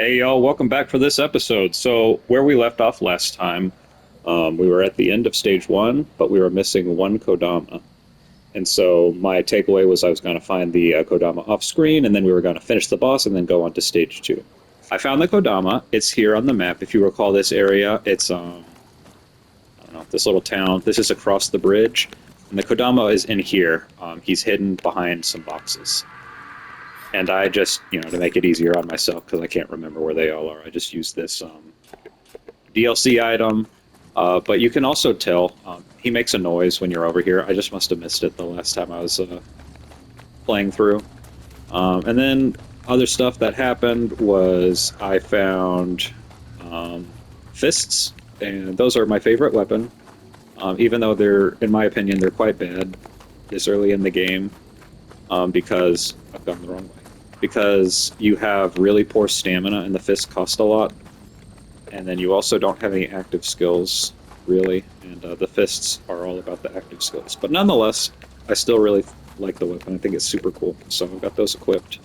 Hey y'all, welcome back for this episode. So, where we left off last time, we were at the end of stage one, but we were missing one Kodama. And so, my takeaway was I was going to find the Kodama off screen, and then we were going to finish the boss and then go on to stage two. I found the Kodama. It's here on the map. If you recall this area, it's, I don't know, this little town. This is across the bridge. And the Kodama is in here. He's hidden behind some boxes. And I just, to make it easier on myself, because I can't remember where they all are, I just used this DLC item. But you can also tell, he makes a noise when you're over here. I just must have missed it the last time I was playing through. And then other stuff that happened was I found fists, and those are my favorite weapon. Even though they're, in my opinion, they're quite bad this early in the game, because I've gone the wrong way. Because you have really poor stamina and the fists cost a lot, and then you also don't have any active skills, really, and the fists are all about the active skills. But nonetheless, I still really like the weapon. I think it's super cool, so I've got those equipped.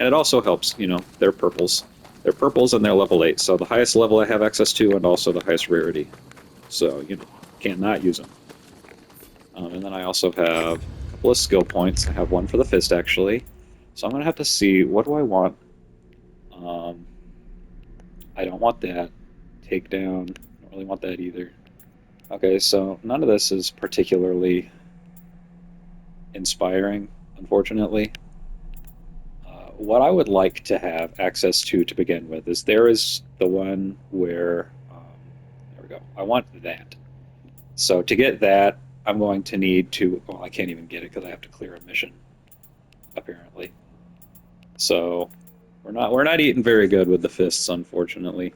And it also helps, they're purples. They're purples and they're level 8, so the highest level I have access to and also the highest rarity. So, can't not use them. And then I also have a couple of skill points. I have one for the fist, actually. So I'm going to have to see, what do I want? I don't want that. Takedown. I don't really want that either. Okay, so none of this is particularly inspiring, unfortunately. What I would like to have access to begin with is there is the one where, there we go, I want that. So to get that, I'm going to need to, well, I can't even get it because I have to clear a mission, apparently. So we're not eating very good with the fists, unfortunately.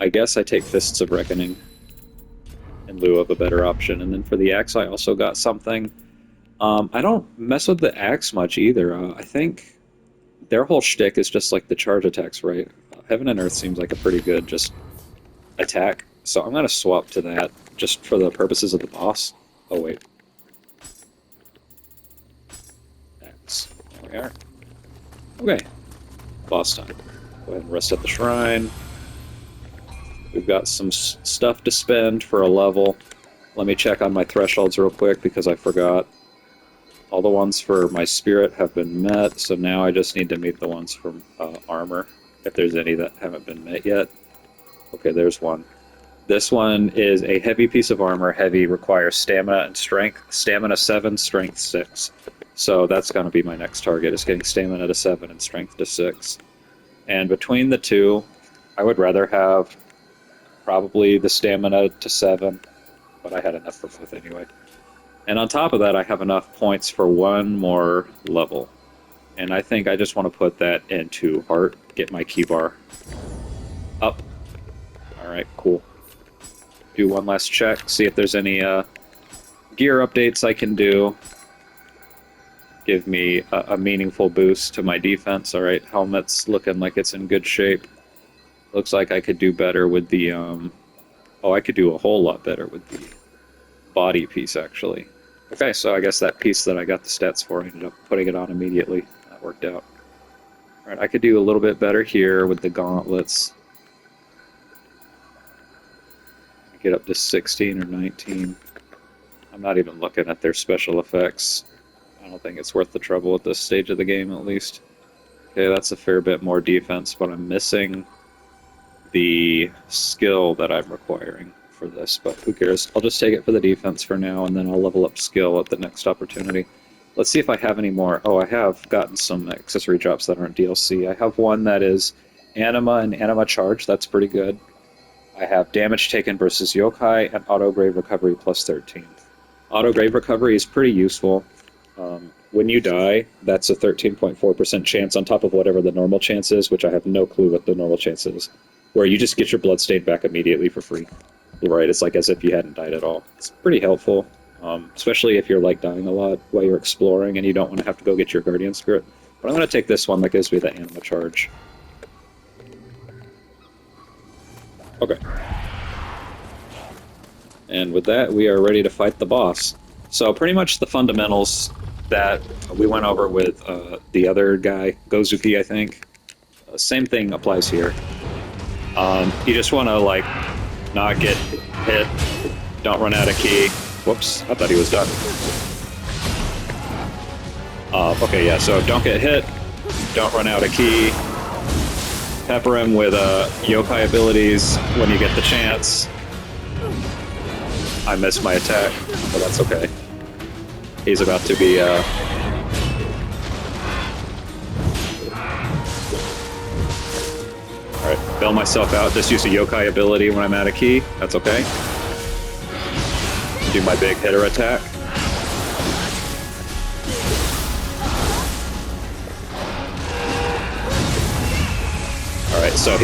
I guess I take Fists of Reckoning in lieu of a better option. And then for the axe, I also got something. I don't mess with the axe much either. I think their whole shtick is just like the charge attacks, right? Heaven and Earth seems like a pretty good just attack. So I'm going to swap to that just for the purposes of the boss. Oh, wait. Axe. There we are. Okay. Boss time. Go ahead and rest at the shrine. We've got some stuff to spend for a level. Let me check on my thresholds real quick because I forgot. All the ones for my spirit have been met, so now I just need to meet the ones for armor, if there's any that haven't been met yet. Okay, there's one. This one is a heavy piece of armor. Heavy requires stamina and strength. Stamina 7, strength 6. So that's going to be my next target, is getting stamina to 7 and strength to 6. And between the two, I would rather have probably the stamina to 7, but I had enough for both anyway. And on top of that, I have enough points for one more level. And I think I just want to put that into heart, get my key bar up. Alright, cool. Do one last check, see if there's any gear updates I can do. Give me a meaningful boost to my defense. Alright, helmet's looking like it's in good shape. Looks like I could do better with the, oh, I could do a whole lot better with the body piece, actually. Okay, so I guess that piece that I got the stats for, I ended up putting it on immediately. That worked out. Alright, I could do a little bit better here with the gauntlets. Get up to 16 or 19. I'm not even looking at their special effects. I don't think it's worth the trouble at this stage of the game, at least. Okay, that's a fair bit more defense, but I'm missing the skill that I'm requiring for this, but who cares? I'll just take it for the defense for now, and then I'll level up skill at the next opportunity. Let's see if I have any more. Oh, I have gotten some accessory drops that aren't DLC. I have one that is Anima and Anima Charge. That's pretty good. I have damage taken versus yokai and auto grave recovery plus 13. Auto grave recovery is pretty useful. When you die, that's a 13.4% chance on top of whatever the normal chance is, which I have no clue what the normal chance is, where you just get your bloodstain back immediately for free. Right, it's like as if you hadn't died at all. It's pretty helpful, especially if you're like dying a lot while you're exploring and you don't want to have to go get your guardian spirit. But I'm going to take this one that gives me the anima charge. Okay. And with that, we are ready to fight the boss. So pretty much the fundamentals that we went over with the other guy, Gozuki, I think. Same thing applies here. You just want to like not get hit. Don't run out of ki. Whoops, I thought he was done. Okay, yeah, so don't get hit. Don't run out of ki. Pepper him with yokai abilities when you get the chance. I missed my attack, but that's okay. He's about to be Alright, bail myself out. Just use a yokai ability when I'm out of ki. That's okay. Do my big hitter attack. Alright, so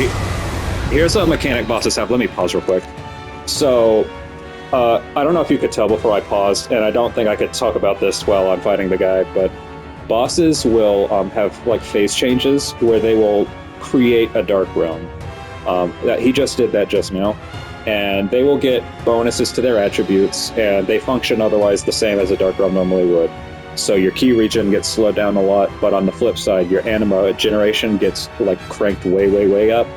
here's a mechanic bosses have. Let me pause real quick. So, I don't know if you could tell before I paused, and I don't think I could talk about this while I'm fighting the guy, but bosses will have like phase changes where they will create a dark realm. That he just did that just now, and they will get bonuses to their attributes, and they function otherwise the same as a dark realm normally would. So your ki regen gets slowed down a lot, but on the flip side, your anima generation gets like cranked way up,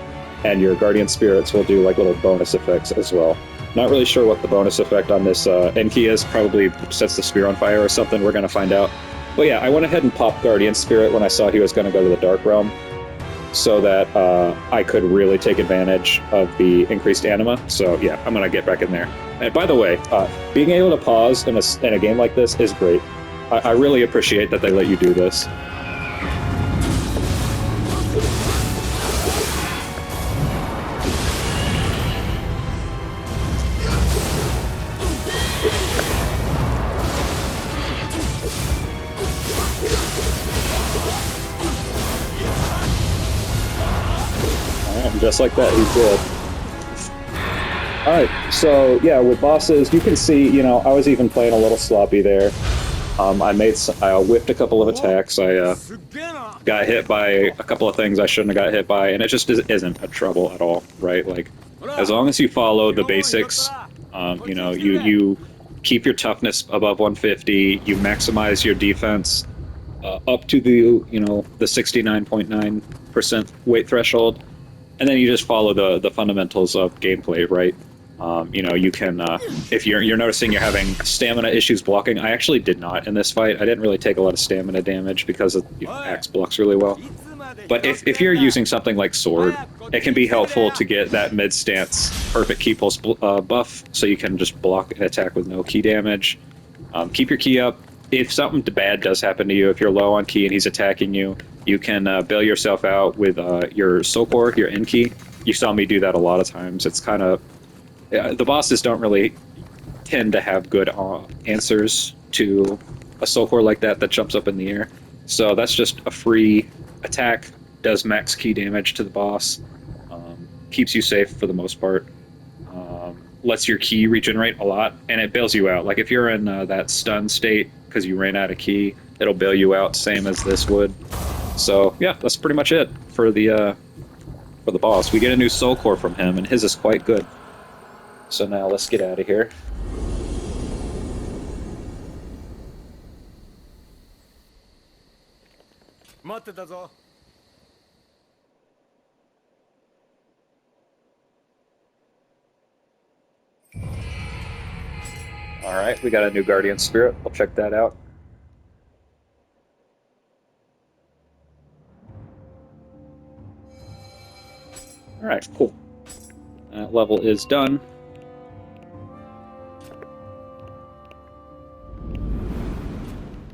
and your guardian spirits will do like little bonus effects as well. Not really sure what the bonus effect on this Enki is. Probably sets the spear on fire or something. We're going to find out. But yeah, I went ahead and popped Guardian Spirit when I saw he was going to go to the Dark Realm, so that I could really take advantage of the increased anima. So yeah, I'm going to get back in there. And by the way, being able to pause in a game like this is great. I really appreciate that they let you do this. Just like that, he's good. Alright, so yeah, with bosses, you can see, you know, I was even playing a little sloppy there. I whiffed a couple of attacks. I got hit by a couple of things I shouldn't have got hit by, and it just isn't a trouble at all, right? Like, as long as you follow the basics, you know, you keep your toughness above 150, you maximize your defense up to the, you know, the 69.9% weight threshold, and then you just follow the fundamentals of gameplay, right? You know, you can, if you're noticing you're having stamina issues blocking, I actually did not in this fight. I didn't really take a lot of stamina damage because of, you know, axe blocks really well. But if you're using something like sword, it can be helpful to get that mid-stance perfect ki pulse buff, so you can just block an attack with no ki damage. Keep your ki up. If something bad does happen to you, if you're low on ki and he's attacking you, you can bail yourself out with your soul core, your Enki. You saw me do that a lot of times. It's kind of... the bosses don't really tend to have good answers to a soul core like that jumps up in the air. So that's just a free attack, does max ki damage to the boss, keeps you safe for the most part, lets your ki regenerate a lot, and it bails you out. Like if you're in that stun state because you ran out of ki, it'll bail you out, same as this would. So yeah, that's pretty much it for the boss. We get a new soul core from him, and his is quite good. So now let's get out of here. Alright, we got a new Guardian Spirit. We'll check that out. Alright, cool. That level is done.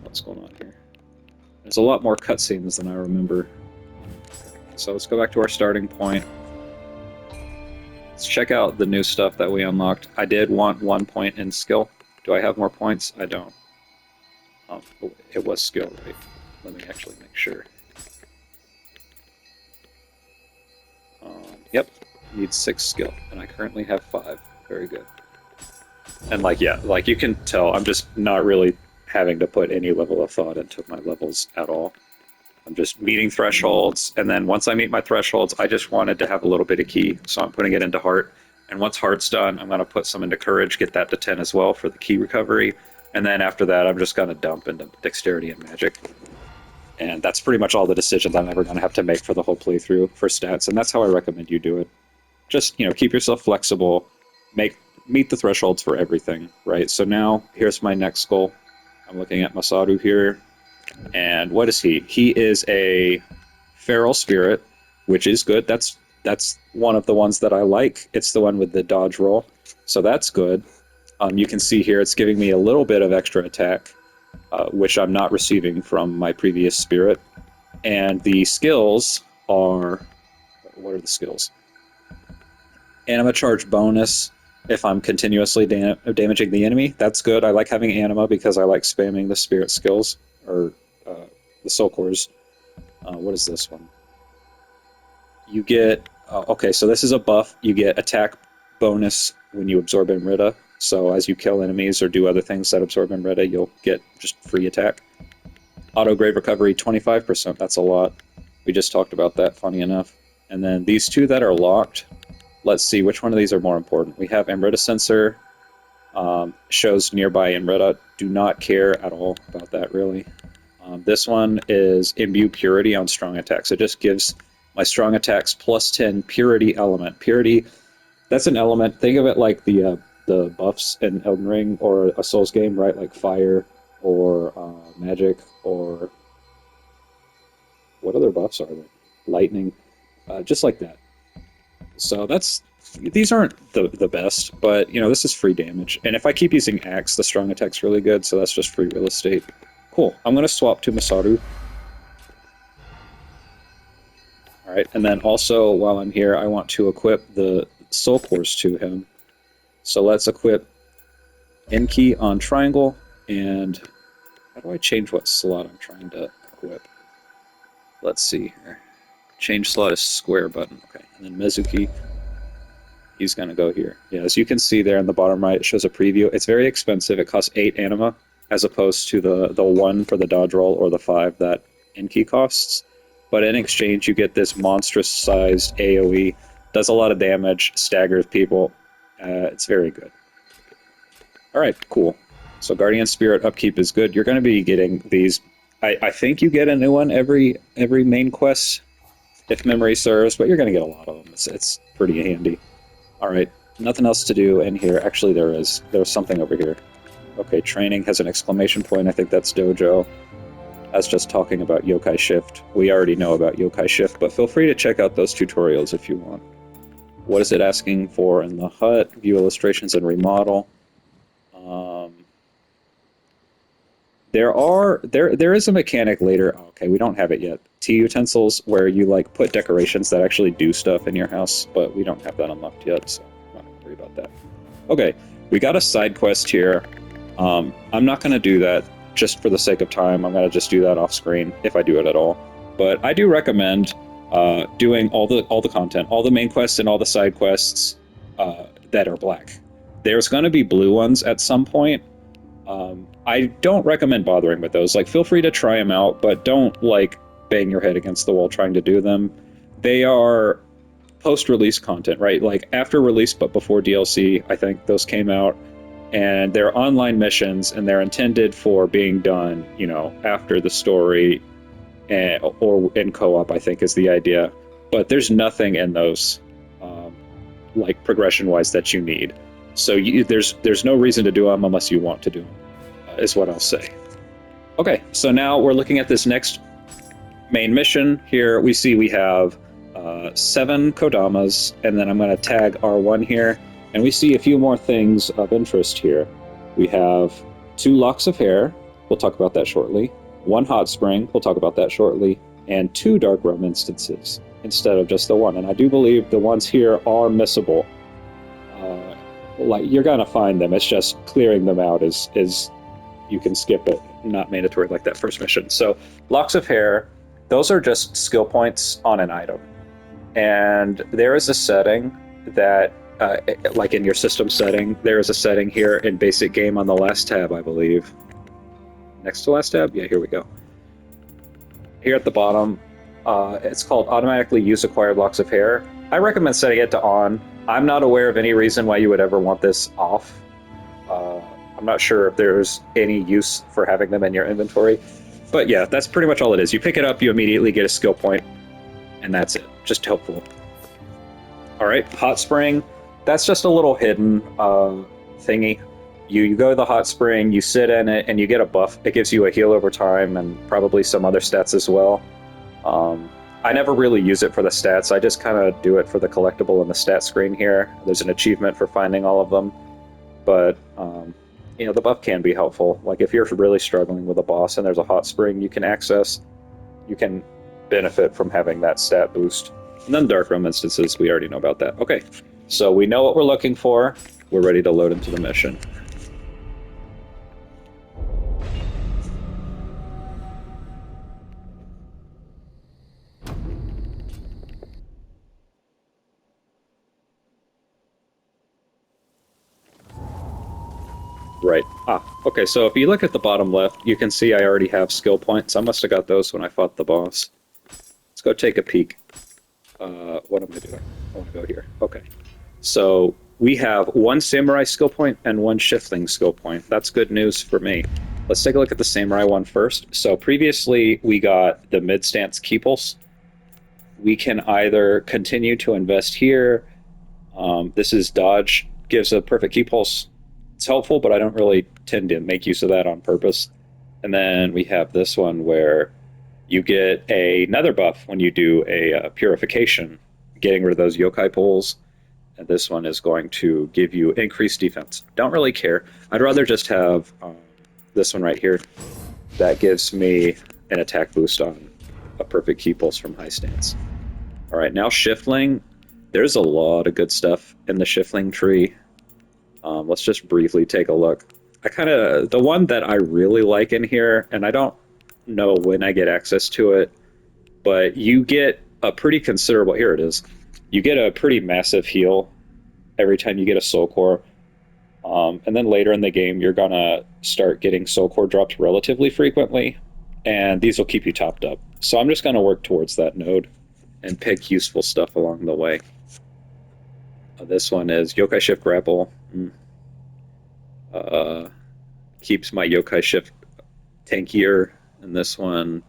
What's going on here? There's a lot more cutscenes than I remember. So let's go back to our starting point. Let's check out the new stuff that we unlocked. I did want 1 point in skill. Do I have more points? I don't. Oh, it was skill, right? Let me actually make sure. Yep, needs 6 skill, and I currently have 5. Very good. And like, yeah, like you can tell, I'm just not really having to put any level of thought into my levels at all. I'm just meeting thresholds, and then once I meet my thresholds, I just wanted to have a little bit of ki, so I'm putting it into heart. And once heart's done, I'm going to put some into courage, get that to 10 as well for the ki recovery. And then after that, I'm just going to dump into dexterity and magic. And that's pretty much all the decisions I'm ever going to have to make for the whole playthrough for stats. And that's how I recommend you do it. Just, keep yourself flexible, meet the thresholds for everything, right? So now here's my next goal. I'm looking at Masaru here. And what is he? He is a feral spirit, which is good. That's one of the ones that I like. It's the one with the dodge roll. So that's good. You can see here it's giving me a little bit of extra attack, which I'm not receiving from my previous spirit. And the skills are... What are the skills? Anima charge bonus if I'm continuously damaging the enemy. That's good. I like having anima because I like spamming the spirit skills, or the soul cores. What is this one? You get... okay, so this is a buff. You get attack bonus when you absorb Enrita. So as you kill enemies or do other things that absorb Enrita, you'll get just free attack. Auto grave recovery, 25%. That's a lot. We just talked about that, funny enough. And then these two that are locked, let's see, which one of these are more important? We have Enrita Sensor, shows nearby Enrita. Do not care at all about that, really. This one is Imbue Purity on strong attacks. It just gives my strong attacks plus 10 Purity element. Purity, that's an element. Think of it like the buffs in Elden Ring or a Souls game, right? Like fire or magic, or what other buffs are there? Lightning, just like that. So these aren't the best, but this is free damage. And if I keep using Axe, the strong attack's really good, so that's just free real estate. Cool. I'm going to swap to Masaru. Alright, and then also, while I'm here, I want to equip the Soul Cores to him. So let's equip N-Key on Triangle, and how do I change what slot I'm trying to equip? Let's see here. Change slot is square button. Okay, and then Mezuki, he's going to go here. Yeah, as you can see there in the bottom right, it shows a preview. It's very expensive. It costs 8 anima, as opposed to the 1 for the dodge roll or the 5 that N-Key costs. But in exchange, you get this monstrous-sized AoE. Does a lot of damage, staggers people. It's very good. Alright, cool. So Guardian Spirit upkeep is good. You're going to be getting these... I think you get a new one every main quest, if memory serves, but you're going to get a lot of them. It's pretty handy. Alright, nothing else to do in here. Actually, there is. There's something over here. Okay, training has an exclamation point. I think that's Dojo. That's just talking about Yokai Shift. We already know about Yokai Shift, but feel free to check out those tutorials if you want. What is it asking for in the hut? View illustrations and remodel. There is a mechanic later. Okay, we don't have it yet. Tea utensils, where you put decorations that actually do stuff in your house, but we don't have that unlocked yet, so I'm not gonna worry about that. Okay, we got a side quest here. I'm not gonna do that just for the sake of time. I'm gonna just do that off screen if I do it at all. But I do recommend doing all the content, all the main quests and all the side quests that are black. There's gonna be blue ones at some point. I don't recommend bothering with those. Feel free to try them out, but don't bang your head against the wall trying to do them. They are post-release content, right? After release but before DLC, I think those came out. And they're online missions, and they're intended for being done, after the story, or in co-op, I think is the idea. But there's nothing in those, progression-wise, that you need. So there's no reason to do them unless you want to do them, is what I'll say. Okay, so now we're looking at this next main mission. Here we see we have 7 Kodamas, and then I'm going to tag R1 here. And we see a few more things of interest here. We have 2 locks of hair. We'll talk about that shortly. 1 hot spring. We'll talk about that shortly. And 2 dark realm instances instead of just the 1. And I do believe the ones here are missable. You're gonna find them. It's just clearing them out is you can skip it. Not mandatory like that first mission. So locks of hair. Those are just skill points on an item. And there is a setting that in your system setting, there is a setting here in basic game on the last tab, I believe. Next to last tab? Yeah, here we go. Here at the bottom, it's called automatically use acquired locks of hair. I recommend setting it to on. I'm not aware of any reason why you would ever want this off. I'm not sure if there's any use for having them in your inventory. But yeah, that's pretty much all it is. You pick it up, you immediately get a skill point, and that's it. Just helpful. All right, hot spring. That's just a little hidden thingy. You go to the hot spring, you sit in it, and you get a buff. It gives you a heal over time and probably some other stats as well. I never really use it for the stats. I just kind of do it for the collectible in the stat screen here. There's an achievement for finding all of them. But, you know, the buff can be helpful. Like, if you're really struggling with a boss and there's a hot spring you can access, you can benefit from having that stat boost. And then Dark Realm instances, we already know about that. Okay, so we know what we're looking for. We're ready to load into the mission. Right. Okay, so if you look at the bottom left, you can see I already have skill points. I must have got those when I fought the boss. Let's go take a peek. What am I doing? I want to go here. Okay. So we have one samurai skill point and one shifting skill point. That's good news for me. Let's take a look at the samurai one first. So previously we got the mid stance key pulse. We can either continue to invest here. This is dodge, gives a perfect key pulse. It's helpful, but I don't really tend to make use of that on purpose. And then we have this one where you get another buff when you do a purification, getting rid of those yokai pulls. And this one is going to give you increased defense. Don't really care. I'd rather just have this one right here. That gives me an attack boost on a perfect key pulse from high stance. All right, now shiftling. There's a lot of good stuff in the shiftling tree. Let's just briefly take a look. The one that I really like in here, and I don't know when I get access to it, but you get a pretty considerable, here it is, you get a pretty massive heal every time you get a soul core. And then later in the game, you're gonna start getting soul core dropped relatively frequently, and these will keep you topped up. So I'm just gonna work towards that node and pick useful stuff along the way. This one is Yokai Shift Grapple. Keeps my Yokai Shift tankier. And this one,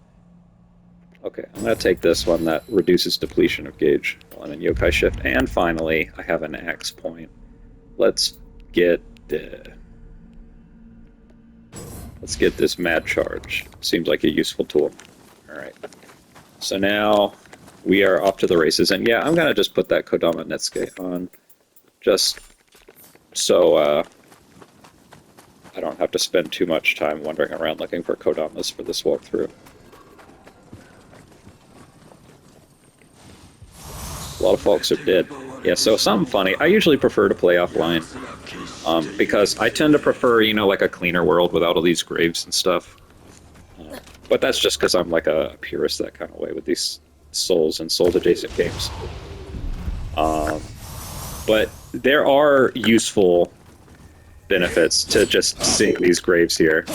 okay, I'm going to take this one that reduces depletion of gauge while I'm in Yokai Shift. And finally, I have an axe point. Let's get this Mad Charge. Seems like a useful tool. All right. So now we are off to the races. And yeah, I'm going to just put that Kodama Netsuke on just so I don't have to spend too much time wandering around looking for Kodamas for this walkthrough. A lot of folks are dead. Yeah, so something funny. I usually prefer to play offline because I tend to prefer, you know, like a cleaner world without all these graves and stuff. But that's just because I'm like a purist that kind of way with these Souls and Souls-adjacent games. But there are useful benefits to just seeing these graves here.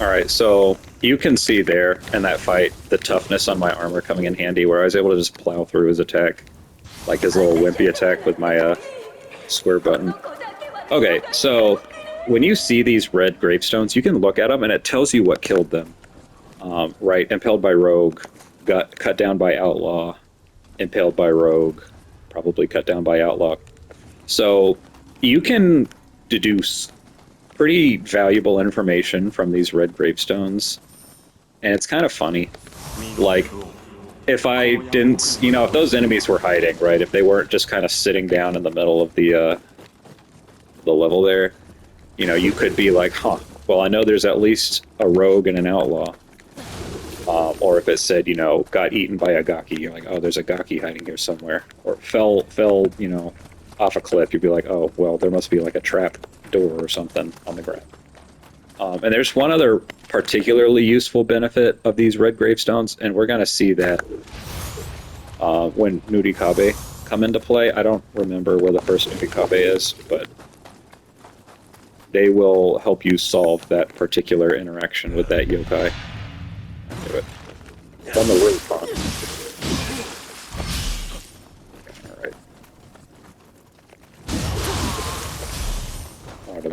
Alright, so you can see there in that fight the toughness on my armor coming in handy, where I was able to just plow through his attack, like his little wimpy attack with my square button. Okay, so when you see these red gravestones, you can look at them and it tells you what killed them. Right, impaled by rogue, got cut down by outlaw, impaled by rogue, probably cut down by outlaw. So you can deduce pretty valuable information from these red gravestones, and it's kind of funny. Like, if I didn't, you know, if those enemies were hiding, right, if they weren't just kind of sitting down in the middle of the level there, you know, you could be like, huh, well, I know there's at least a rogue and an outlaw. Or if it said, you know, got eaten by a Gaki, you're like, oh, there's a Gaki hiding here somewhere. Or fell, you know, off a cliff, you'd be like, oh, well, there must be like a trap door or something on the ground. And there's one other particularly useful benefit of these red gravestones, and we're going to see that when Nurikabe come into play. I don't remember where the first Nurikabe is, but they will help you solve that particular interaction with that yokai. Do it. It's on the roof, huh?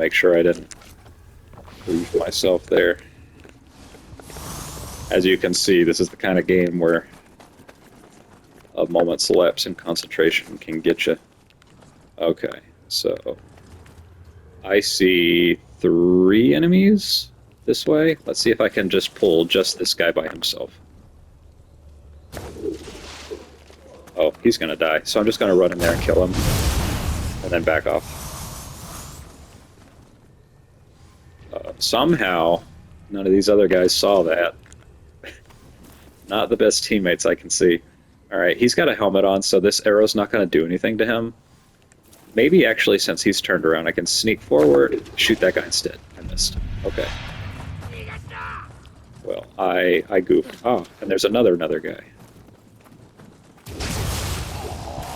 make sure I didn't leave myself there. As you can see, this is the kind of game where a moment's lapse in concentration can get you. Okay, so I see 3 enemies this way. Let's see if I can just pull just this guy by himself. Oh, he's gonna die, so I'm just gonna run in there and kill him, and then back off. Somehow, none of these other guys saw that. Not the best teammates I can see. Alright, he's got a helmet on, so this arrow's not going to do anything to him. Maybe, actually, since he's turned around, I can sneak forward, shoot that guy instead. I missed. Okay. Well, I goofed. Oh, and there's another guy.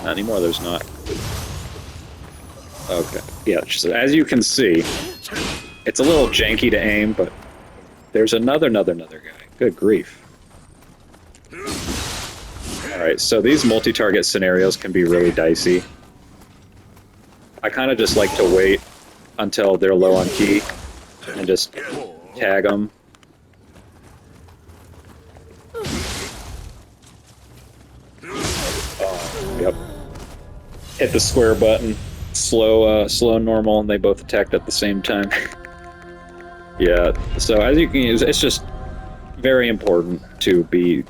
Not anymore, there's not. Okay. Yeah, so as you can see, it's a little janky to aim, but there's another guy. Good grief. Alright, so these multi-target scenarios can be really dicey. I kind of just like to wait until they're low on key and just tag them. Oh, yep. Hit the square button. Slow, normal, and they both attacked at the same time. Yeah, so as you can use, it's just very important to be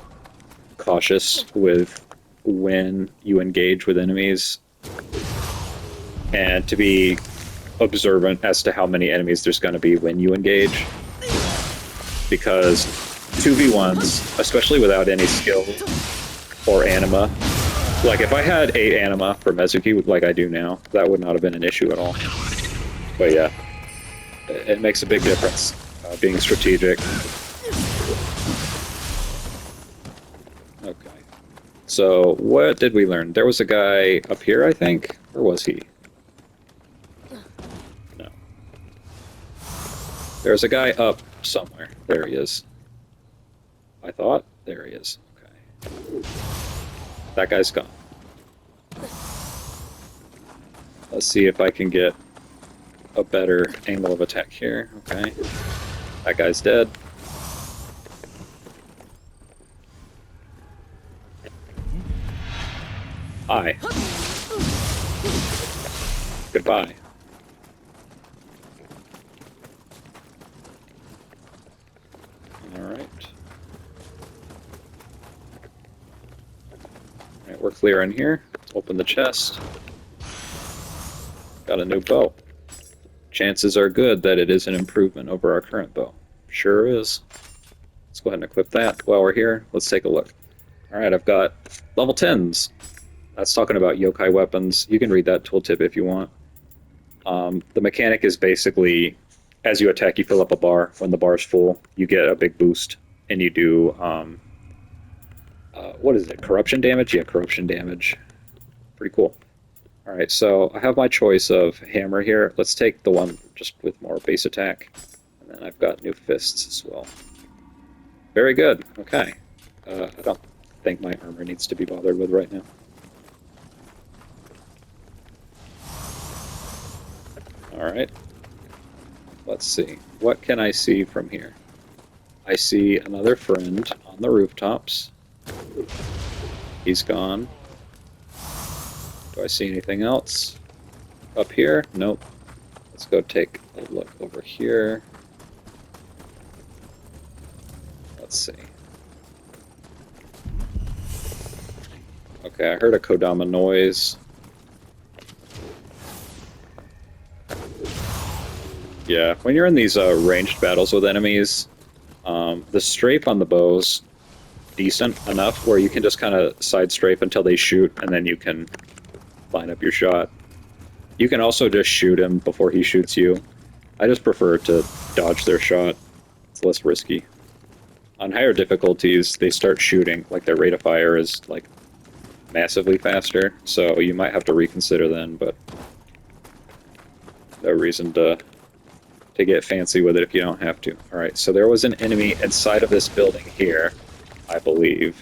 cautious with when you engage with enemies, and to be observant as to how many enemies there's going to be when you engage, because 2v1s, especially without any skill or anima, like if I had 8 anima for Mezuki like I do now, that would not have been an issue at all. But yeah, it makes a big difference, being strategic. Okay. So, what did we learn? There was a guy up here, I think? Or was he? No. There's a guy up somewhere. There he is. I thought? There he is. Okay. That guy's gone. Let's see if I can get a better angle of attack here. Okay. That guy's dead. Hi. Goodbye. Alright. Alright, we're clear in here. Open the chest. Got a new bow. Chances are good that it is an improvement over our current bow. Sure is. Let's go ahead and equip that while we're here. Let's take a look. Alright, I've got level 10s. That's talking about yokai weapons. You can read that tooltip if you want. The mechanic is basically, as you attack, you fill up a bar. When the bar's full, you get a big boost, and you do, what is it, corruption damage? Yeah, corruption damage. Pretty cool. Alright, so I have my choice of hammer here. Let's take the one just with more base attack. And then I've got new fists as well. Very good. Okay. I don't think my armor needs to be bothered with right now. Alright, let's see. What can I see from here? I see another friend on the rooftops. He's gone. Do I see anything else? Up here? Nope. Let's go take a look over here. Let's see. Okay, I heard a Kodama noise. Yeah, when you're in these ranged battles with enemies, the strafe on the bow's decent enough where you can just kind of side strafe until they shoot, and then you can line up your shot. You can also just shoot him before he shoots you. I just prefer to dodge their shot. It's less risky. On higher difficulties, they start shooting, like their rate of fire is like massively faster, so you might have to reconsider then, but no reason to get fancy with it if you don't have to. Alright, so there was an enemy inside of this building here, I believe.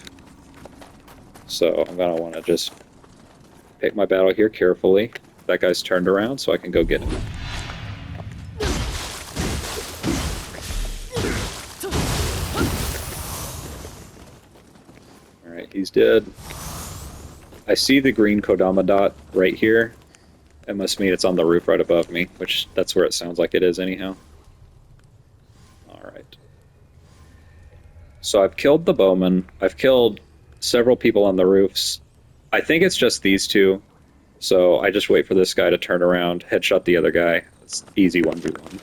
So I'm going to want to just pick my battle here carefully. That guy's turned around, so I can go get him. He's dead. I see the green Kodama dot right here. That must mean it's on the roof right above me, which that's where it sounds like it is anyhow. Alright. So I've killed the bowman. I've killed several people on the roofs. I think it's just these two. So I just wait for this guy to turn around, headshot the other guy. It's easy 1v1.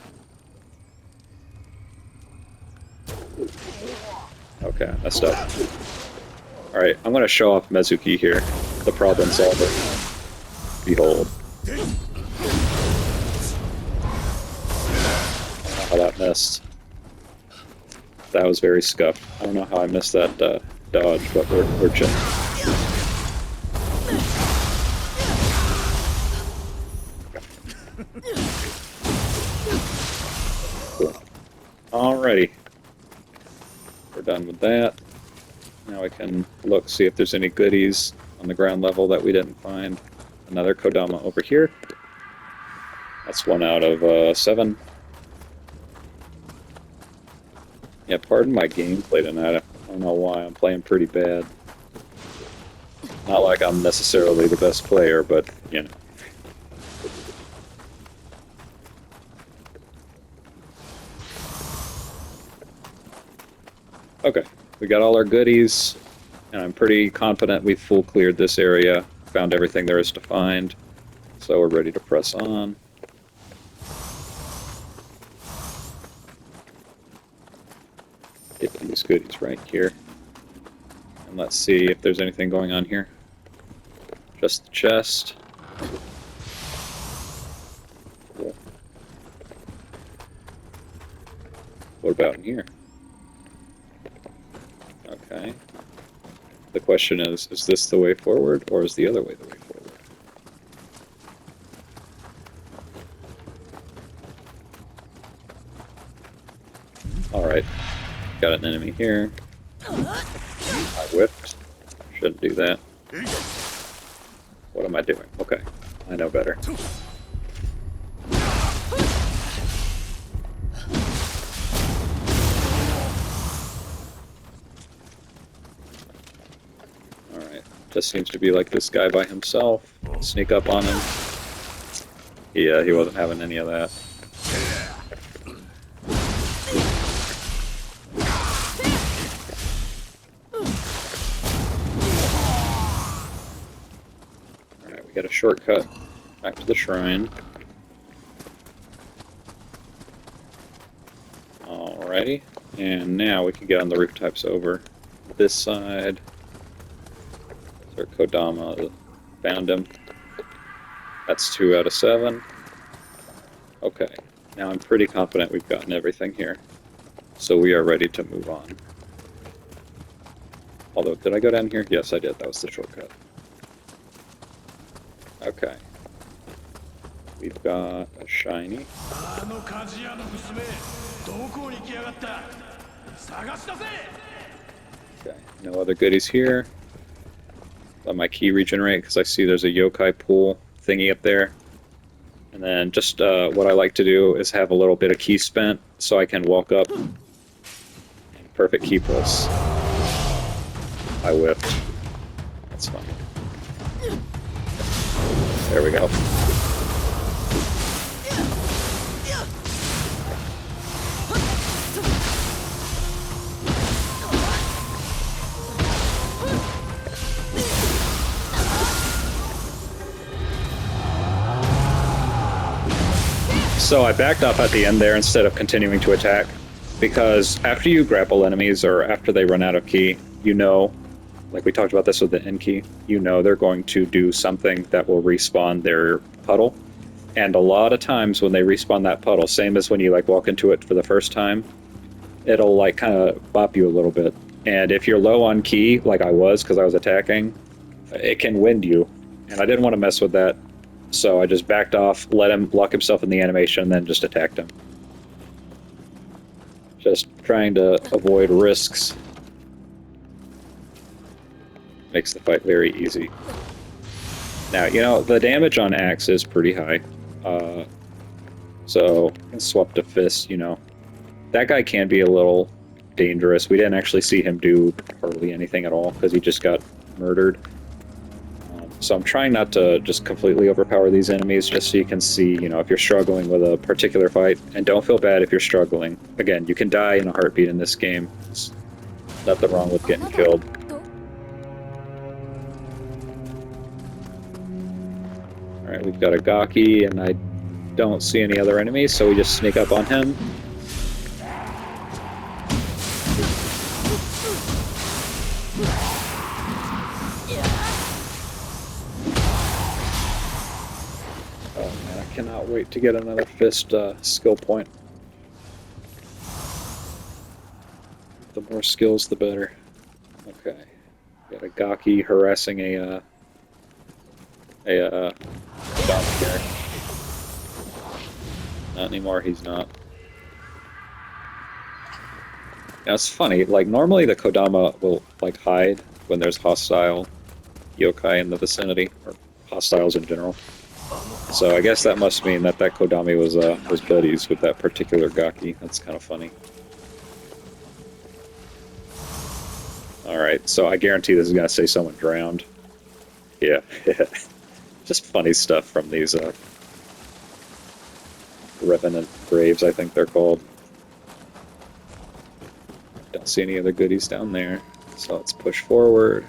Okay, I messed up. Alright, I'm going to show off Mezuki here, the problem solver. Behold. I don't know how that missed. That was very scuffed. I don't know how I missed that dodge, but we're chilling. Cool. Alrighty. We're done with that. Now I can look, see if there's any goodies on the ground level that we didn't find. Another Kodama over here. That's 1 out of 7. Yeah, pardon my gameplay tonight. I don't know why. I'm playing pretty bad. Not like I'm necessarily the best player, but, you know. Okay, we got all our goodies, and I'm pretty confident we've full cleared this area, found everything there is to find, so we're ready to press on. Get these goodies right here. And let's see if there's anything going on here. Just the chest. Cool. What about in here? Okay. The question is this the way forward, or is the other way the way forward? Alright. Got an enemy here. I whipped. Shouldn't do that. What am I doing? Okay. I know better. Just seems to be like this guy by himself. Sneak up on him. Yeah, he wasn't having any of that. Alright, we got a shortcut back to the shrine. Alrighty, and now we can get on the roof types over this side. Or Kodama, found him. That's 2 out of 7. Okay, now I'm pretty confident we've gotten everything here. So we are ready to move on. Although, did I go down here? Yes, I did. That was the shortcut. Okay. We've got a shiny. Okay, no other goodies here. Let my key regenerate because I see there's a yokai pool thingy up there. And then just what I like to do is have a little bit of key spent so I can walk up. Perfect key pulse. I whipped. That's fine. There we go. So I backed up at the end there instead of continuing to attack, because after you grapple enemies or after they run out of ki, you know, like we talked about this with the N key, you know they're going to do something that will respawn their puddle. And a lot of times when they respawn that puddle, same as when you like walk into it for the first time, it'll like kind of bop you a little bit. And if you're low on ki, like I was because I was attacking, it can wind you. And I didn't want to mess with that. So I just backed off, let him lock himself in the animation, and then just attacked him. Just trying to avoid risks. Makes the fight very easy. Now, you know, the damage on Axe is pretty high. So, I can swap to Fist, you know. That guy can be a little dangerous. We didn't actually see him do hardly anything at all because he just got murdered. So I'm trying not to just completely overpower these enemies, just so you can see, you know, if you're struggling with a particular fight. And don't feel bad if you're struggling. Again, you can die in a heartbeat in this game. There's nothing wrong with getting killed. Alright, we've got a Gaki, and I don't see any other enemies, so we just sneak up on him. Cannot wait to get another fist skill point. The more skills, the better. Okay, got a Gaki harassing a Kodama here. Not anymore. He's not. Now it's funny. Like normally, the Kodama will like hide when there's hostile yokai in the vicinity, or hostiles in general. So I guess that must mean that Kodami was buddies with that particular Gaki. That's kind of funny. Alright, so I guarantee this is going to say someone drowned. Yeah, just funny stuff from these Revenant Graves, I think they're called. Don't see any other goodies down there. So let's push forward.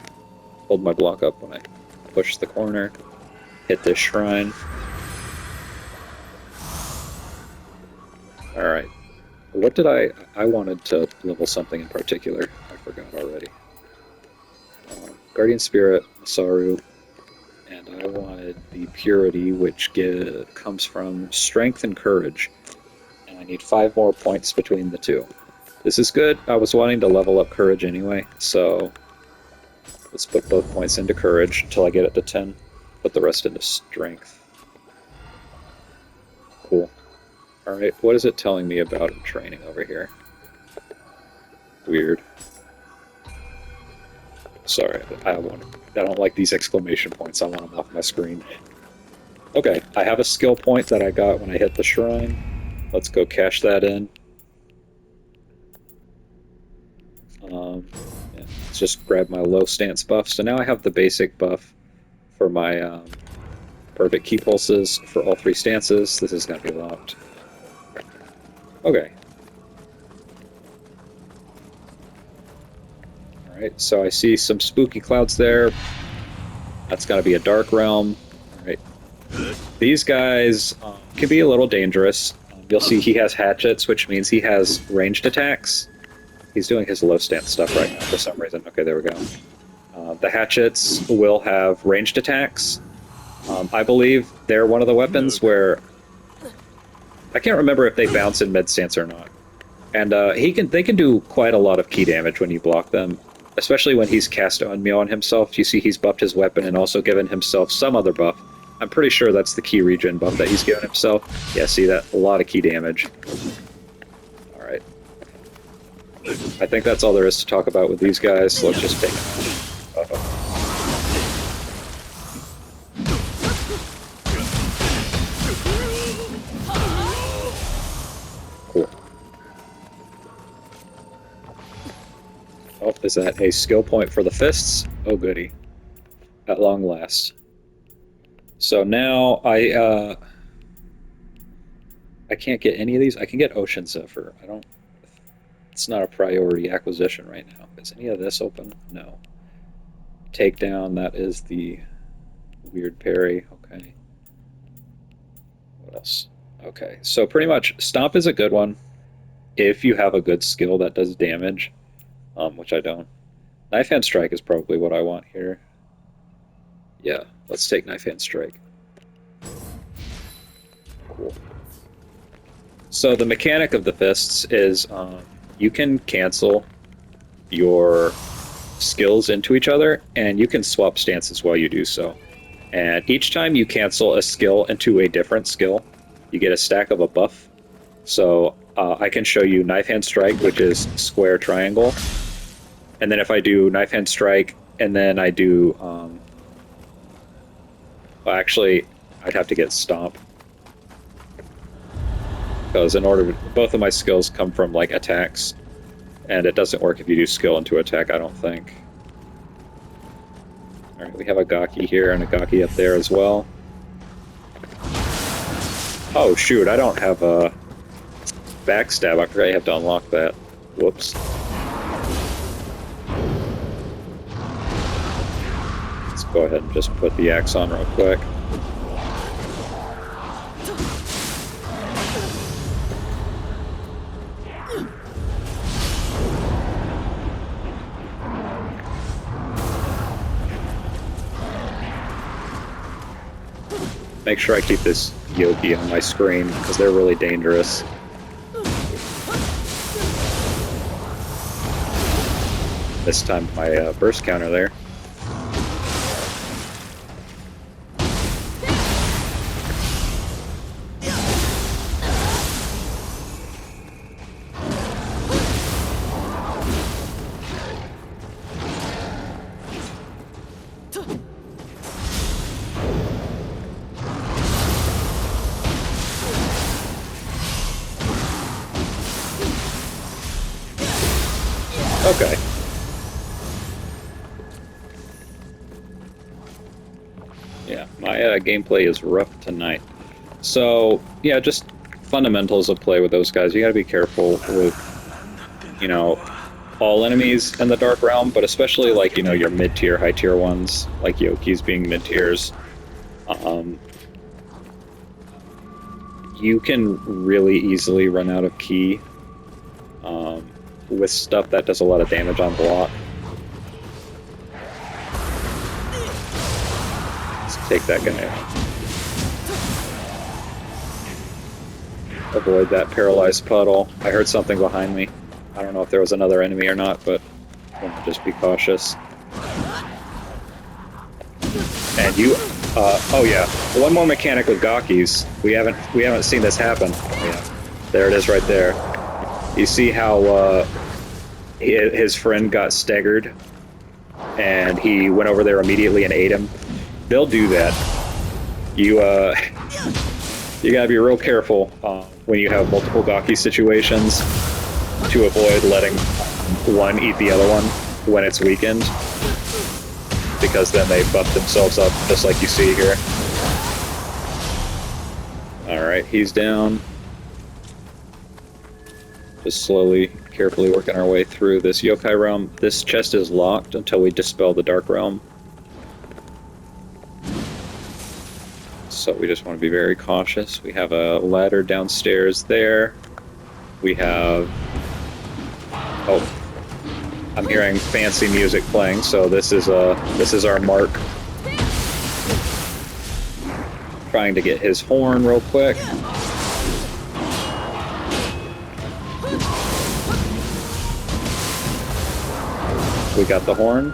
Hold my block up when I push the corner. Hit this shrine. Alright. What did I wanted to level something in particular. I forgot already. Guardian Spirit, Masaru, and I wanted the Purity, which comes from Strength and Courage. And I need 5 more points between the two. This is good. I was wanting to level up Courage anyway, so let's put both points into Courage until I get it to 10. Put the rest into Strength. Cool. Alright, what is it telling me about training over here? Weird. Sorry, I don't like these exclamation points. I want them off my screen. Okay, I have a skill point that I got when I hit the shrine. Let's go cash that in. Yeah, let's just grab my low stance buff. So now I have the basic buff for my perfect key pulses for all 3 stances. This is going to be locked. Okay. Alright, so I see some spooky clouds there. That's got to be a Dark Realm. Alright. These guys can be a little dangerous. You'll see he has hatchets, which means he has ranged attacks. He's doing his low stance stuff right now for some reason. Okay, there we go. The hatchets will have ranged attacks. I believe they're one of the weapons where... I can't remember if they bounce in mid-stance or not. And they can do quite a lot of key damage when you block them. Especially when he's cast on Nioh on himself. You see he's buffed his weapon and also given himself some other buff. I'm pretty sure that's the key regen buff that he's given himself. Yeah, see that? A lot of key damage. Alright. I think that's all there is to talk about with these guys, so let's just take them out. Uh-oh. Cool. Oh, is that a skill point for the fists? Oh goody. At long last. So now I can't get any of these. I can get Ocean Zephyr. I don't... It's not a priority acquisition right now. Is any of this open? No. Takedown, that is the weird parry. Okay. What else? Okay, so pretty much Stomp is a good one if you have a good skill that does damage, which I don't. Knife Hand Strike is probably what I want here. Yeah, let's take Knife Hand Strike. Cool. So the mechanic of the fists is you can cancel your skills into each other, and you can swap stances while you do so. And each time you cancel a skill into a different skill, you get a stack of a buff. So I can show you Knife Hand Strike, which is square triangle. And then if I do Knife Hand Strike, and then I do... well, actually, I'd have to get Stomp. Because in order to, both of my skills come from, like, attacks. And it doesn't work if you do skill into attack, I don't think. Alright, we have a Gaki here and a Gaki up there as well. Oh shoot, I don't have a backstab. I forgot you have to unlock that. Whoops. Let's go ahead and just put the axe on real quick. Make sure I keep this Yoki on my screen, because they're really dangerous. This time my burst counter there. Okay. Yeah, my gameplay is rough tonight. So, yeah, just fundamentals of play with those guys. You gotta be careful with, you know, all enemies in the Dark Realm, but especially, like, you know, your mid-tier, high-tier ones, like Yoki's being mid-tiers. You can really easily run out of ki with stuff that does a lot of damage on block. Let's take that guy out. Avoid that paralyzed puddle. I heard something behind me. I don't know if there was another enemy or not, but just be cautious. And you, oh yeah, one more mechanic with Gakis. We haven't seen this happen. Yeah, there it is right there. You see how his friend got staggered, and he went over there immediately and ate him. They'll do that. You you gotta be real careful when you have multiple Gaki situations to avoid letting one eat the other one when it's weakened, because then they buff themselves up just like you see here. Alright, he's down. Just slowly, carefully working our way through this Yokai Realm. This chest is locked until we dispel the Dark Realm. So we just want to be very cautious. We have a ladder downstairs there. We have... Oh, I'm hearing fancy music playing, so this is our mark. Trying to get his horn real quick. We got the horn.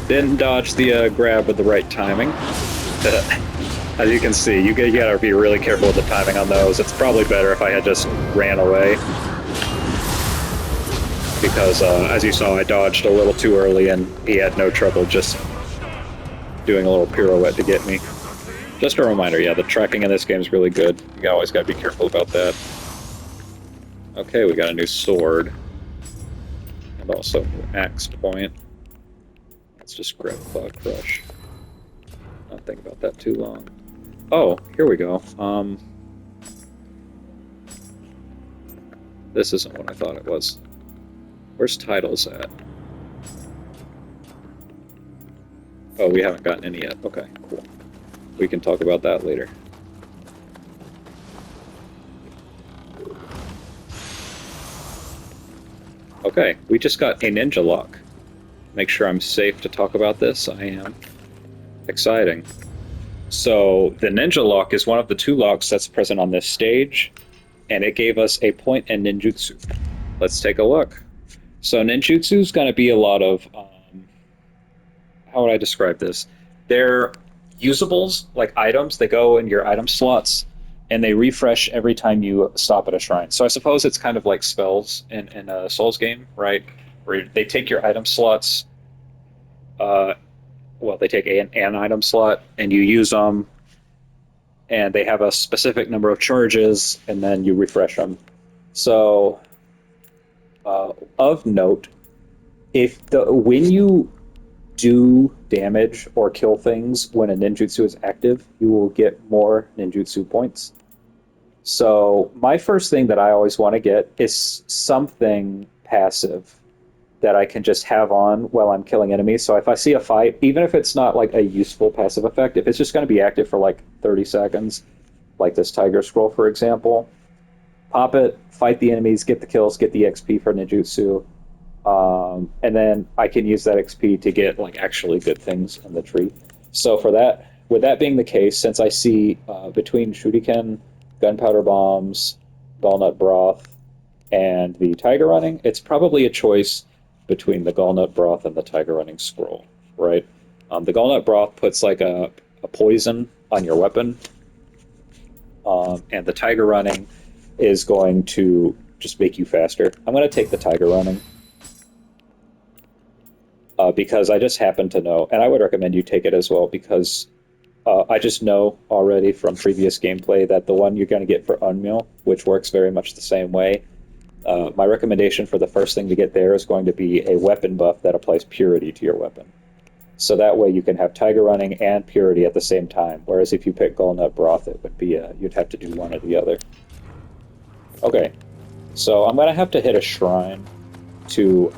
Didn't dodge the grab with the right timing. As you can see, you gotta be really careful with the timing on those. It's probably better if I had just ran away. Because, as you saw, I dodged a little too early and he had no trouble just doing a little pirouette to get me. Just a reminder, yeah, the tracking in this game is really good. You always gotta be careful about that. Okay, we got a new sword. And also axe point. Let's just grab Cloud Crush. Not think about that too long. Oh, here we go. This isn't what I thought it was. Where's titles at? Oh, we haven't gotten any yet. Okay, cool. We can talk about that later. Okay, we just got a ninja lock. Make sure I'm safe to talk about this. I am. Exciting. So, the ninja lock is one of the two locks that's present on this stage, and it gave us a point in ninjutsu. Let's take a look. So ninjutsu is going to be a lot of, how would I describe this? They're usables, like items. They go in your item slots, and they refresh every time you stop at a shrine. So I suppose it's kind of like spells in a Souls game, right? Where they take your item slots. Uh, well, they take an item slot and you use them, and they have a specific number of charges, and then you refresh them. So, of note, if the when you do damage or kill things when a ninjutsu is active, you will get more ninjutsu points. So my first thing that I always want to get is something passive that I can just have on while I'm killing enemies. So if I see a fight, even if it's not like a useful passive effect, if it's just going to be active for like 30 seconds, like this Tiger Scroll, for example, pop it, fight the enemies, get the kills, get the XP for ninjutsu, and then I can use that XP to get like actually good things in the tree. So for that, with that being the case, since I see between shuriken, gunpowder bombs, gallnut broth, and the tiger running, it's probably a choice between the gallnut broth and the tiger running scroll, right? The gallnut broth puts like a poison on your weapon, and the tiger running is going to just make you faster. I'm going to take the tiger running because I just happen to know, and I would recommend you take it as well because I just know already from previous gameplay that the one you're going to get for Unmyo, which works very much the same way, my recommendation for the first thing to get there is going to be a weapon buff that applies purity to your weapon. So that way you can have tiger running and purity at the same time. Whereas if you pick gallnut broth, it would be you'd have to do one or the other. Okay, so I'm gonna have to hit a shrine to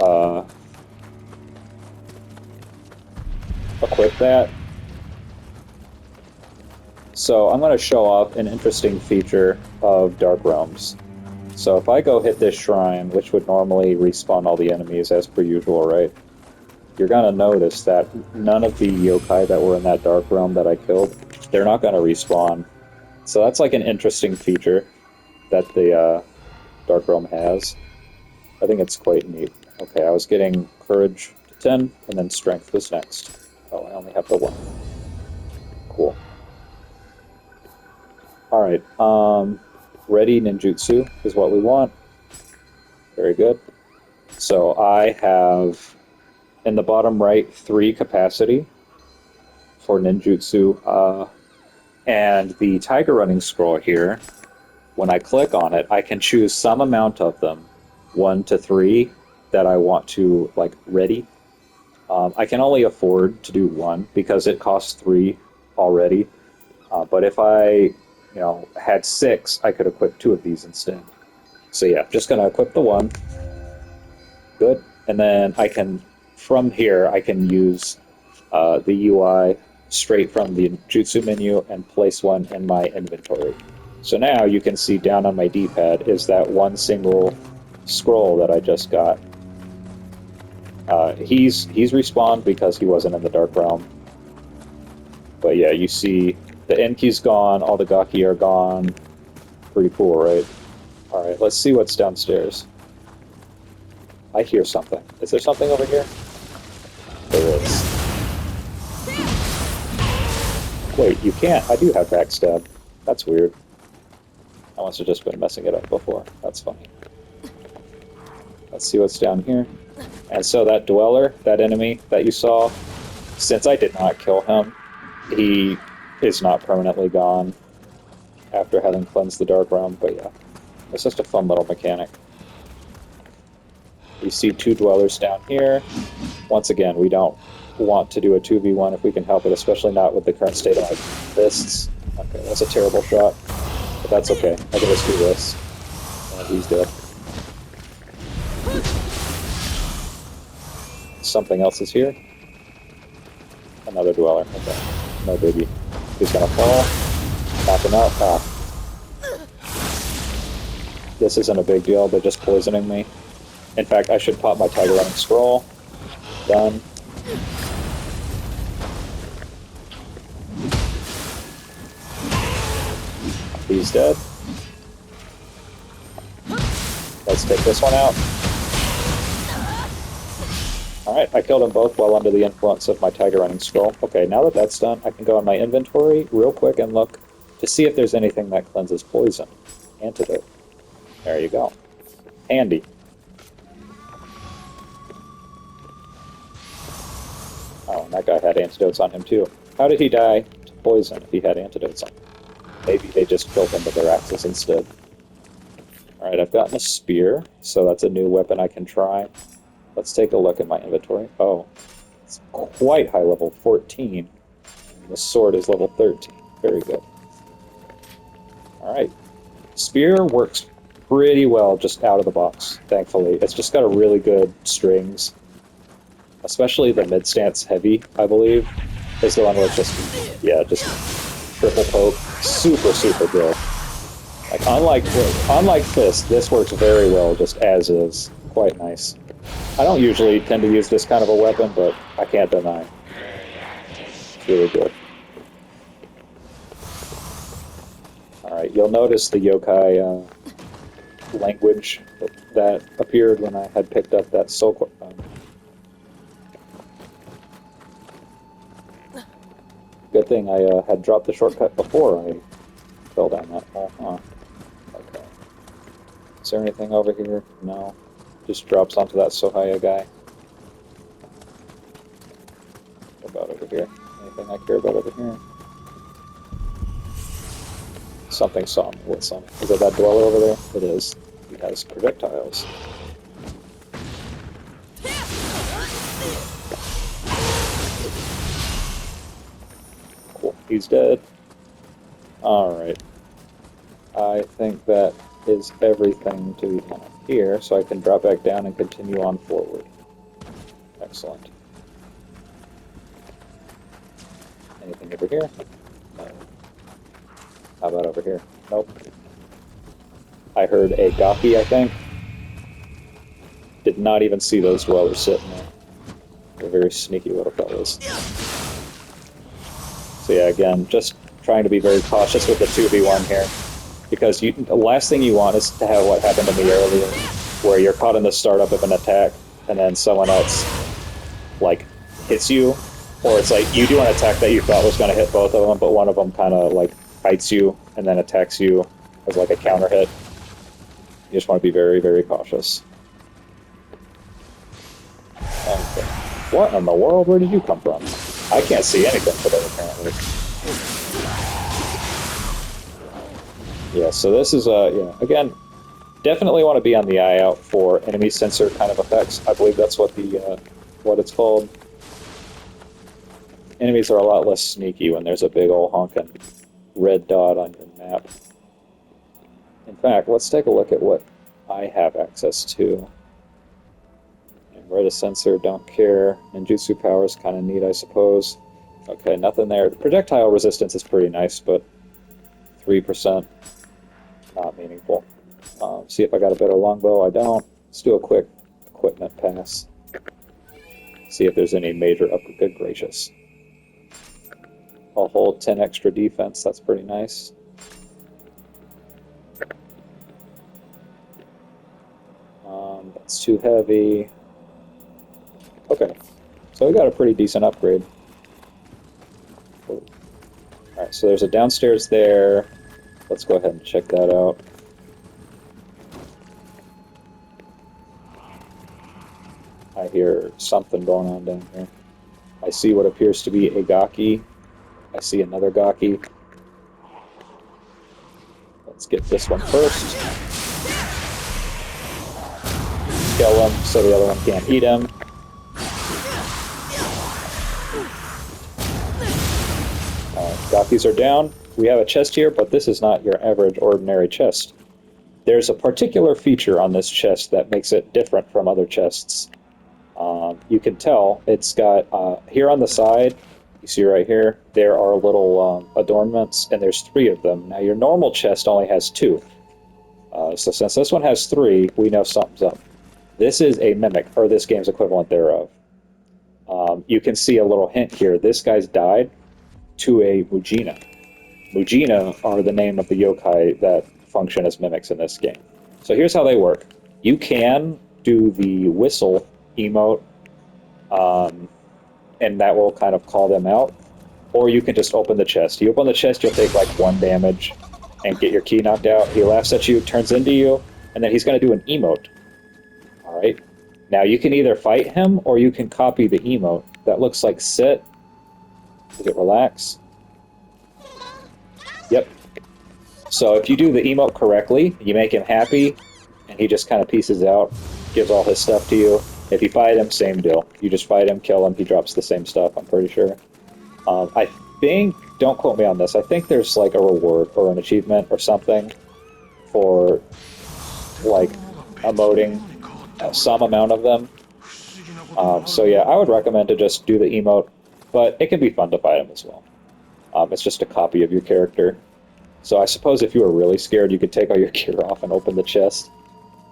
equip that. So I'm going to show off an interesting feature of Dark Realms. So if I go hit this shrine, which would normally respawn all the enemies as per usual, right? You're going to notice that none of the yokai that were in that Dark Realm that I killed, they're not going to respawn. So that's like an interesting feature that the Dark Realm has. I think it's quite neat. Okay, I was getting Courage to 10, and then Strength was next. Oh, I only have the 1. Cool. Alright, ready ninjutsu is what we want. Very good. So I have, in the bottom right, 3 capacity for ninjutsu. And the tiger running scroll here, when I click on it, I can choose some amount of them, 1 to 3, that I want to, like, ready. I can only afford to do 1 because it costs 3 already. But if I had 6, I could equip 2 of these instead. So yeah, just gonna equip the 1. Good. And then I can, from here, I can use the UI straight from the jutsu menu and place 1 in my inventory. So now you can see down on my D-pad is that 1 single scroll that I just got. He's respawned because he wasn't in the Dark Realm. But yeah, you see the Enki's gone, all the Gaki are gone. Pretty cool, right? Alright, let's see what's downstairs. I hear something. Is there something over here? There is. Wait, you can't. I do have backstab. That's weird. I must have just been messing it up before. That's funny. Let's see what's down here. And so that dweller, that enemy that you saw, since I did not kill him, he is not permanently gone after having cleansed the Dark Realm, but yeah. It's just a fun little mechanic. We see 2 dwellers down here. Once again, we don't want to do a 2v1 if we can help it, especially not with the current state of my fists. Okay, that's a terrible shot, but that's okay. I can just do this. And he's dead. Something else is here. Another dweller. Okay. No biggie. He's gonna fall. Knock him out. Ah. This isn't a big deal. They're just poisoning me. In fact, I should pop my tiger running scroll. Done. He's dead. Let's take this one out. Alright, I killed them both while under the influence of my tiger running scroll. Okay, now that that's done, I can go in my inventory real quick and look to see if there's anything that cleanses poison. Antidote. There you go. Handy. Oh, and that guy had antidotes on him too. How did he die to poison if he had antidotes on him? Maybe they just built into their axes instead. Alright, I've gotten a spear, so that's a new weapon I can try. Let's take a look at my inventory. Oh, it's quite high level, 14. The sword is level 13. Very good. Alright. Spear works pretty well just out of the box, thankfully. It's just got a really good strings. Especially the mid-stance heavy, I believe, is the one where it's just, yeah, just triple poke. Super, super good. Like, unlike this works very well just as is. Quite nice. I don't usually tend to use this kind of a weapon, but I can't deny. It's really good. Alright, you'll notice the yokai language that appeared when I had picked up that soul. Good thing I had dropped the shortcut before I fell down that hole. Huh. Okay. Is there anything over here? No. Just drops onto that Sohaya guy. What about over here? Anything I care about over here? Something saw me. What saw me? Is it that dweller over there? It is. He has projectiles. Cool. He's dead. Alright. I think that is everything to be done here, so I can drop back down and continue on forward. Excellent. Anything over here? No. How about over here? Nope. I heard a Gaki, I think. Did not even see those dwellers sitting there. They're very sneaky little fellas. So yeah, again, just trying to be very cautious with the 2v1 here. Because the last thing you want is to have what happened to me earlier, where you're caught in the startup of an attack, and then someone else, like, hits you, or it's like, you do an attack that you thought was going to hit both of them, but one of them kind of, like, bites you, and then attacks you as, like, a counter hit. You just want to be very, very cautious. Okay. What in the world? Where did you come from? I can't see anything today, apparently. Yeah, so this is, again, definitely want to be on the eye out for enemy sensor kind of effects. I believe that's what what it's called. Enemies are a lot less sneaky when there's a big ol' honkin' red dot on your map. In fact, let's take a look at what I have access to. Red a sensor, don't care. Ninjutsu power is kind of neat, I suppose. Okay, nothing there. The projectile resistance is pretty nice, but 3%. Not meaningful. See if I got a better longbow. I don't. Let's do a quick equipment pass. See if there's any major upgrade. Good gracious. I'll hold 10 extra defense. That's pretty nice. That's too heavy. Okay. So we got a pretty decent upgrade. Cool. Alright, so there's a downstairs there. Let's go ahead and check that out. I hear something going on down here. I see what appears to be a Gaki. I see another Gaki. Let's get this one first. Kill him so the other one can't eat him. Gakis are down. We have a chest here, but this is not your average ordinary chest. There's a particular feature on this chest that makes it different from other chests. You can tell it's got, here on the side, you see right here, there are little adornments, and there's 3 of them. Now your normal chest only has 2. So since this one has 3, we know something's up. This is a mimic, or this game's equivalent thereof. You can see a little hint here. This guy's died to a Mujina. Mujina are the name of the yokai that function as mimics in this game. So here's how they work. You can do the whistle emote, and that will kind of call them out. or you can just open the chest. You open the chest, you'll take like 1 damage and get your key knocked out. He laughs at you, turns into you, and then he's going to do an emote. Alright? Now you can either fight him, or you can copy the emote. That looks like sit. Does it relax? Yep. So if you do the emote correctly, you make him happy, and he just kind of pieces out, gives all his stuff to you. If you fight him, same deal. You just fight him, kill him, he drops the same stuff, I'm pretty sure. I think, don't quote me on this, I think there's like a reward or an achievement or something for like emoting some amount of them. So yeah, I would recommend to just do the emote, but it can be fun to fight him as well. It's just a copy of your character. So I suppose if you were really scared, you could take all your gear off and open the chest.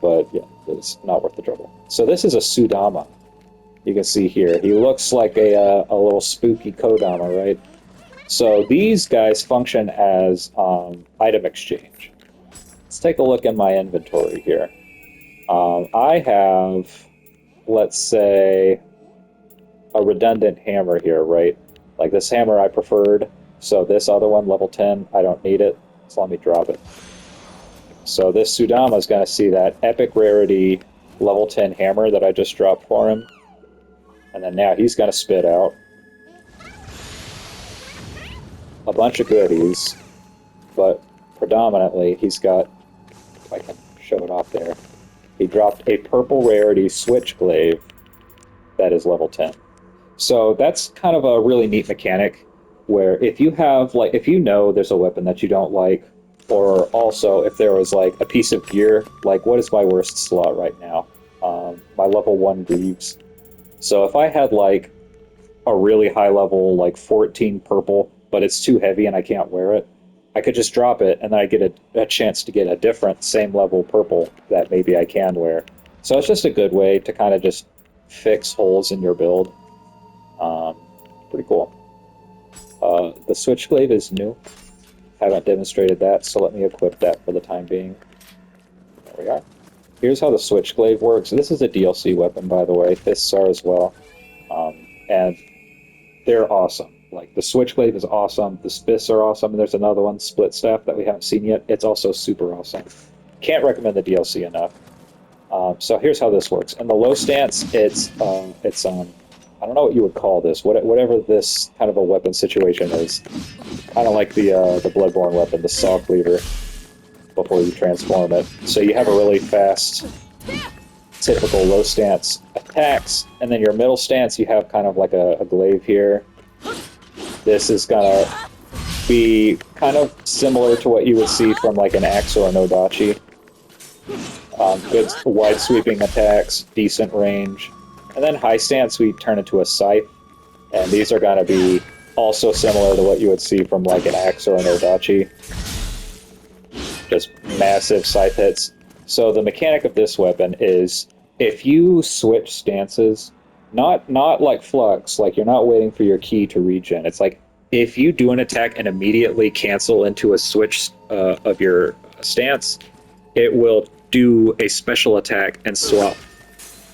But yeah, it's not worth the trouble. So this is a Sudama. You can see here. He looks like a little spooky Kodama, right? So these guys function as item exchange. Let's take a look in my inventory here. I have, let's say, a redundant hammer here, right? Like this hammer I preferred. So this other one, level 10, I don't need it. So let me drop it. So this Sudama is going to see that epic rarity level 10 hammer that I just dropped for him. And then now he's going to spit out a bunch of goodies, but predominantly he's got, if I can show it off there, he dropped a purple rarity switchglaive that is level 10. So that's kind of a really neat mechanic where if you have, like, if you know there's a weapon that you don't like, or also if there was like a piece of gear, like what is my worst slot right now? My level 1 Greaves. So if I had like a really high level, like 14 purple, but it's too heavy and I can't wear it, I could just drop it and then I get a chance to get a different same level purple that maybe I can wear. So it's just a good way to kind of just fix holes in your build. Pretty cool. The switchglaive is new. Haven't demonstrated that, so let me equip that for the time being. There we are. Here's how the switchglaive works. This is a DLC weapon, by the way. Fists are as well. And they're awesome. Like, the switchglaive is awesome. The fists are awesome. And there's another one, split staff, that we haven't seen yet. It's also super awesome. Can't recommend the DLC enough. So here's how this works. In the low stance, it's I don't know what you would call this. Whatever this kind of a weapon situation is. Kind of like the Bloodborne weapon, the Saw Cleaver, before you transform it. So you have a really fast, typical low stance attacks, and then your middle stance, you have kind of like a glaive here. This is gonna be kind of similar to what you would see from like an axe or an odachi. Good wide sweeping attacks, decent range. And then high stance we turn into a scythe, and these are gonna be also similar to what you would see from like an axe or an odachi. Just massive scythe hits. So the mechanic of this weapon is if you switch stances, not like Flux, like you're not waiting for your key to regen. It's like if you do an attack and immediately cancel into a switch of your stance, it will do a special attack and swap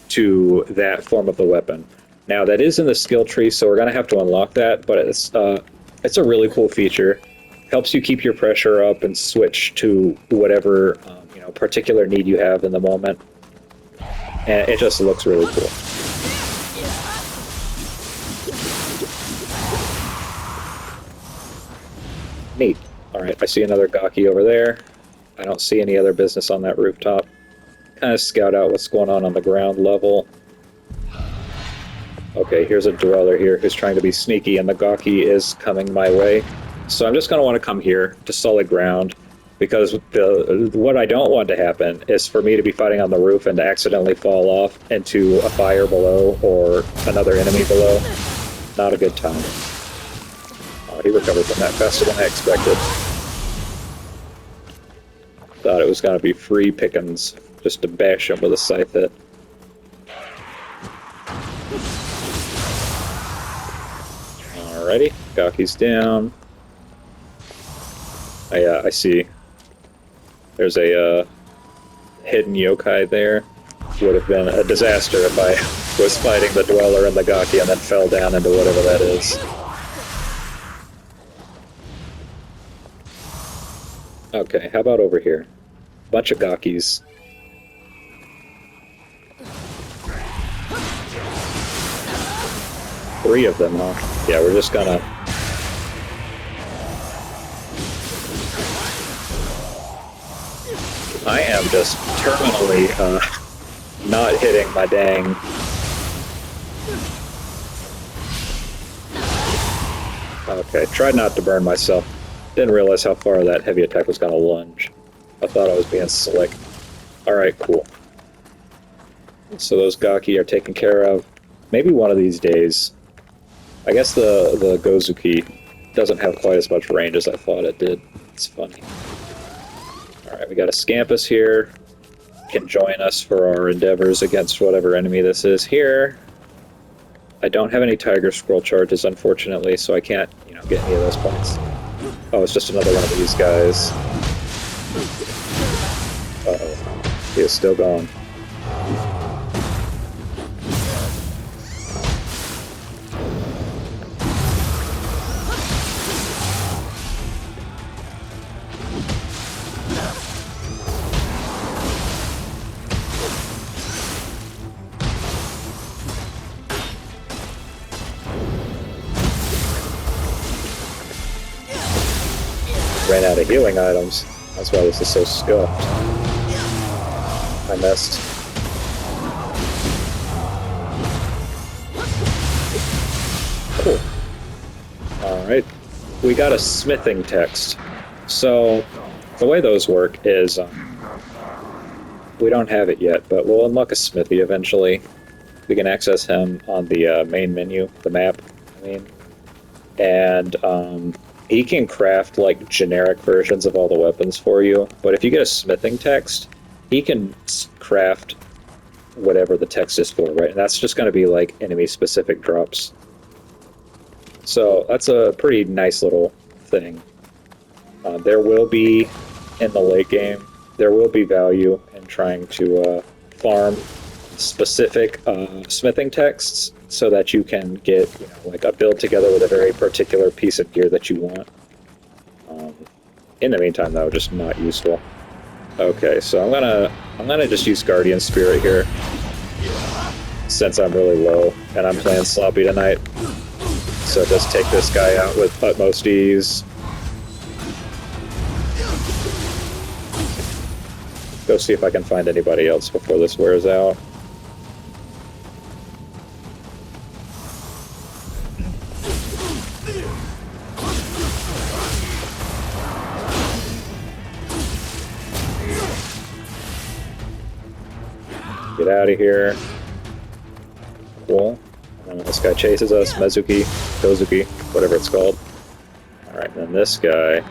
to that form of the weapon. Now that is in the skill tree, so we're gonna have to unlock that, but it's a really cool feature. Helps you keep your pressure up and switch to whatever particular need you have in the moment, and it just looks really cool. Neat. All right, I see another Gaki over there. I don't see any other business on that rooftop. Kind of scout out what's going on the ground level. Okay, here's a dweller here who's trying to be sneaky, and the Gaki is coming my way. So I'm just going to want to come here to solid ground, because what I don't want to happen is for me to be fighting on the roof and to accidentally fall off into a fire below or another enemy below. Not a good time. Oh, he recovered from that faster than I expected. Thought it was going to be free pickings just to bash him with a scythe hit. Alrighty, Gaki's down. I see. There's a hidden yokai there. Would have been a disaster if I was fighting the Dweller and the Gaki and then fell down into whatever that is. Okay, how about over here? Bunch of Gakis. Three of them, huh? Yeah, we're just gonna... I am just terminally not hitting my dang... Okay, tried not to burn myself. Didn't realize how far that heavy attack was gonna lunge. I thought I was being slick. Alright, cool. So those Gaki are taken care of. Maybe one of these days. I guess the Gozuki doesn't have quite as much range as I thought it did. It's funny. Alright, we got a Scampus here. Can join us for our endeavors against whatever enemy this is here. I don't have any Tiger Scroll charges, unfortunately, so I can't, get any of those points. Oh, it's just another one of these guys. Uh-oh. He is still gone. Ran out of healing items. That's why this is so scuffed. I missed. Cool. Alright. We got a smithing text. So, the way those work is, we don't have it yet, but we'll unlock a smithy eventually. We can access him on the main menu, the map, I mean. And, he can craft, like, generic versions of all the weapons for you, but if you get a smithing text, he can craft whatever the text is for, right? And that's just going to be, like, enemy-specific drops. So, that's a pretty nice little thing. There will be, in the late game, there will be value in trying to farm specific smithing texts, so that you can get, like a build together with a very particular piece of gear that you want. In the meantime, though, just not useful. Okay, so I'm gonna just use Guardian Spirit here, since I'm really low and I'm playing sloppy tonight. So just take this guy out with utmost ease. Go see if I can find anybody else before this wears out. Get out of here. Cool. And this guy chases us, Mezuki, Gozuki, whatever it's called. Alright, then this guy,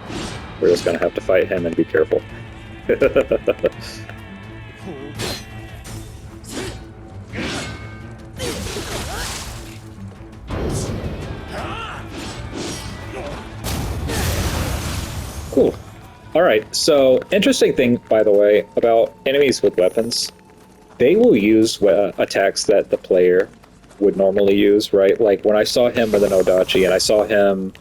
we're just gonna have to fight him and be careful. Cool. Alright, so interesting thing, by the way, about enemies with weapons. They will use attacks that the player would normally use, right? Like, when I saw him with an Odachi, and I saw him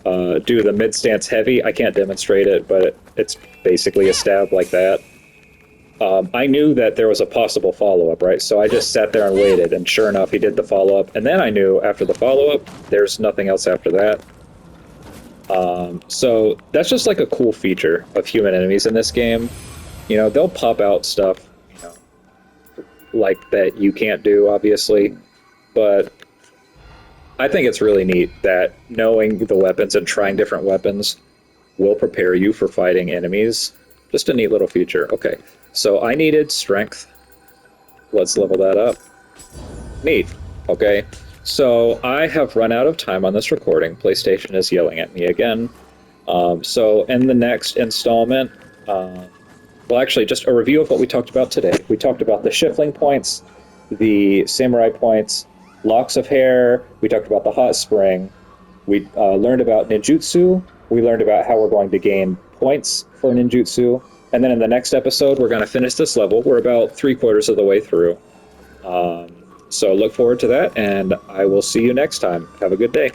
do the mid-stance heavy, I can't demonstrate it, but it's basically a stab like that. I knew that there was a possible follow-up, right? So I just sat there and waited, and sure enough, he did the follow-up. And then I knew, after the follow-up, there's nothing else after that. So that's just like a cool feature of human enemies in this game. They'll pop out stuff like that you can't do, obviously, but I think it's really neat that knowing the weapons and trying different weapons will prepare you for fighting enemies. Just a neat little feature. Okay, so I needed strength. Let's level that up. Neat. Okay, so I have run out of time on this recording. PlayStation is yelling at me again. So in the next installment, well, actually, just a review of what we talked about today. We talked about the Shifling points, the Samurai points, locks of hair. We talked about the hot spring. We learned about ninjutsu. We learned about how we're going to gain points for ninjutsu. And then in the next episode, we're going to finish this level. We're about 3/4 of the way through. So look forward to that, and I will see you next time. Have a good day.